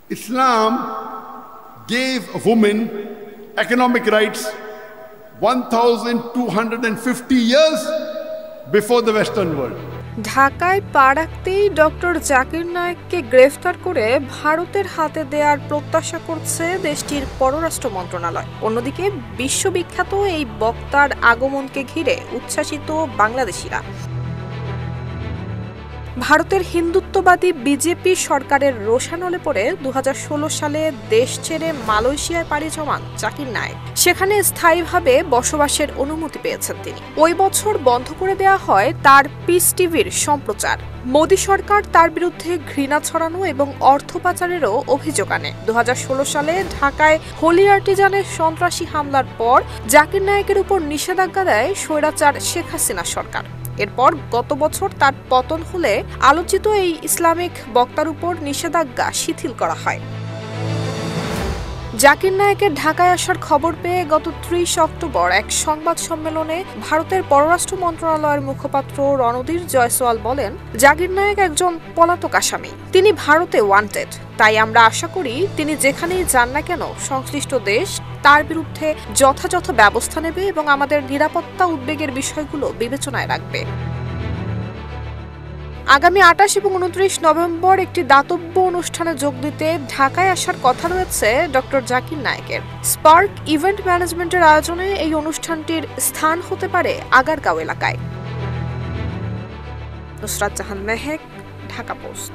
Islam gave a woman economic rights 1,250 years before the Western world. ঢাকায় পা রাখতেই doctor Zakir নায়েককে গ্রেফতার করে ভারতের হাতে দেওয়ার প্রত্যাশা করছে দেশটির পররাষ্ট্র মন্ত্রণালয়। অন্যদিকে বিশ্ববিখ্যাত এই বক্তার আগমনকে ঘিরে উচ্ছ্বাসিত বাংলাদেশিরা। ভারতের হিন্দুত্ববাদী বিজেপি সরকারের রোষানলে পড়ে 2016 সালে দেশ ছেড়ে মালয়েশিয়ায় পাড়ি জমান জাকির নায়েক সেখানে স্থায়ীভাবে বসবাসের অনুমতি পেয়েছেন তিনি। ওই বছর বন্ধ করে দেওয়া হয় তার পিস টিভির সম্প্রচার। মোদী সরকার তার বিরুদ্ধে ঘৃণা ছড়ানো এবং অর্থ পাচারেরও অভিযোগ আনে। 2016 সালে ঢাকায় হোলি আর্টিজানের সন্ত্রাসী হামলার পর জাকির নায়েকের উপর নিষেধাজ্ঞা দেয় স্বৈরাচার শেখ হাসিনা সরকার। এরপর গত বছর তার পতন হলে আলোচিত এই ইসলামিক বক্তার উপর নিষেধাজ্ঞা শিথিল করা হয়। জাকির নায়েকের ঢাকায় আসার খবর পেয়ে গত 30 অক্টোবর এক সংবাদ সম্মেলনে ভারতের পররাষ্ট্র মন্ত্রণালয়ের মুখপাত্র রণধীর জয়সওয়াল বলেন, জাকির নায়েক একজন পলাতক আসামি, তিনি ভারতে ওয়ান্টেড। তাই আমরা আশা করি তিনি যেখানেই যান না কেন সংশ্লিষ্ট দেশ তার বিরুদ্ধে যথাযথ ব্যবস্থা নেবে এবং আমাদের নিরাপত্তা উদ্বেগের বিষয়গুলো বিবেচনায় রাখবে। আগামী 28 এবং 29 নভেম্বর একটি দাতব্য অনুষ্ঠানে যোগ দিতে ঢাকায় আসার কথা রয়েছে ডক্টর জাকির নায়েকের। স্পার্ক ইভেন্ট ম্যানেজমেন্টের আয়োজনে এই অনুষ্ঠানটির স্থান হতে পারে আগারগাঁও এলাকায়। নুসরাত জাহান মেহেক, ঢাকা পোস্ট।